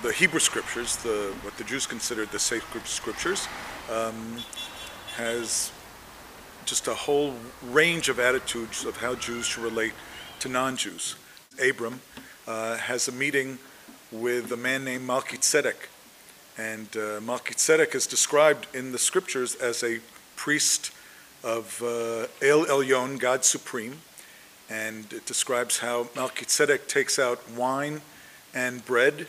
the Hebrew Scriptures, what the Jews considered the sacred Scriptures, has just a whole range of attitudes of how Jews should relate to non-Jews. Abram has a meeting with a man named Melchizedek, and Melchizedek is described in the Scriptures as a priest of El Elyon, God Supreme, and it describes how Melchizedek takes out wine and bread,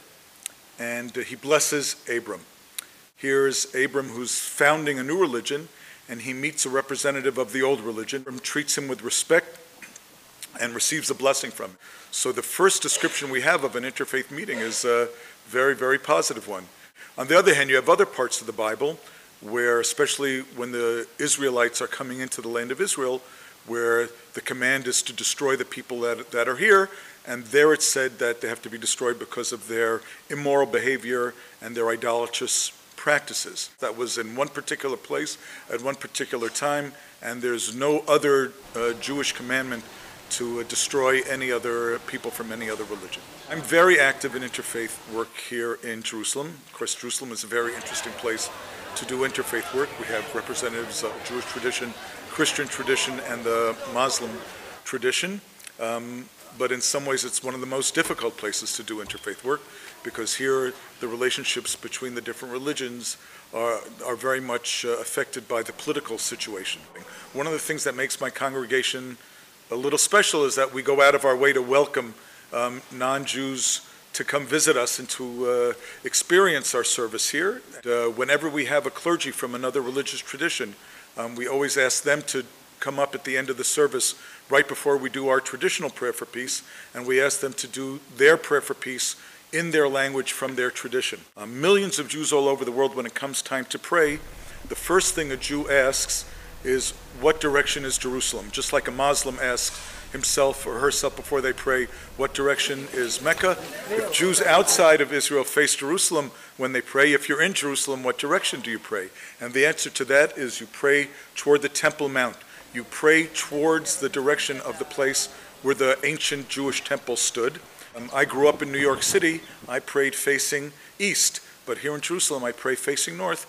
and he blesses Abram. Here's Abram who's founding a new religion, and he meets a representative of the old religion, Abram treats him with respect, and receives a blessing from him. So the first description we have of an interfaith meeting is a very, very positive one. On the other hand, you have other parts of the Bible where, especially when the Israelites are coming into the land of Israel, where the command is to destroy the people that are here, and there it's said that they have to be destroyed because of their immoral behavior and their idolatrous practices. That was in one particular place at one particular time, and there's no other Jewish commandment to destroy any other people from any other religion. I'm very active in interfaith work here in Jerusalem. Of course, Jerusalem is a very interesting place to do interfaith work. We have representatives of Jewish tradition, Christian tradition, and the Muslim tradition. But in some ways, it's one of the most difficult places to do interfaith work, because here the relationships between the different religions are very much affected by the political situation. One of the things that makes my congregation a little special is that we go out of our way to welcome non-Jews to come visit us and to experience our service here. Whenever we have a clergy from another religious tradition, we always ask them to come up at the end of the service right before we do our traditional prayer for peace, and we ask them to do their prayer for peace in their language from their tradition. Millions of Jews all over the world, when it comes time to pray, the first thing a Jew asks is, what direction is Jerusalem? Just like a Muslim asks himself or herself before they pray, what direction is Mecca? If Jews outside of Israel face Jerusalem when they pray, if you're in Jerusalem, what direction do you pray? And the answer to that is you pray toward the Temple Mount. You pray towards the direction of the place where the ancient Jewish temple stood. I grew up in New York City. I prayed facing east, but here in Jerusalem I pray facing north.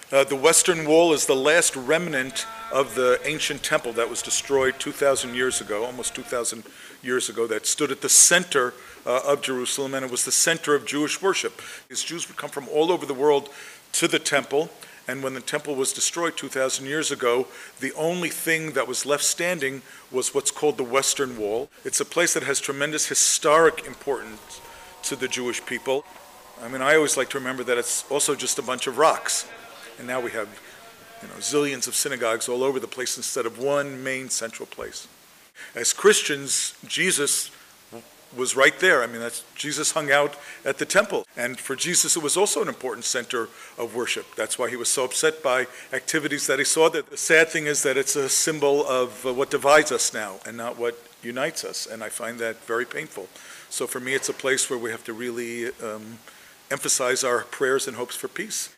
The Western Wall is the last remnant of the ancient temple that was destroyed 2,000 years ago, almost 2,000 years ago, that stood at the center of Jerusalem, and it was the center of Jewish worship. These Jews would come from all over the world to the temple, and when the temple was destroyed 2,000 years ago, the only thing that was left standing was what's called the Western Wall. It's a place that has tremendous historic importance to the Jewish people. I mean, I always like to remember that it's also just a bunch of rocks. And now we have, zillions of synagogues all over the place instead of one main central place. As Christians, Jesus was right there. I mean, Jesus hung out at the temple. And for Jesus, it was also an important center of worship. That's why he was so upset by activities that he saw there. The sad thing is that it's a symbol of what divides us now and not what unites us. And I find that very painful. So for me, it's a place where we have to really emphasize our prayers and hopes for peace.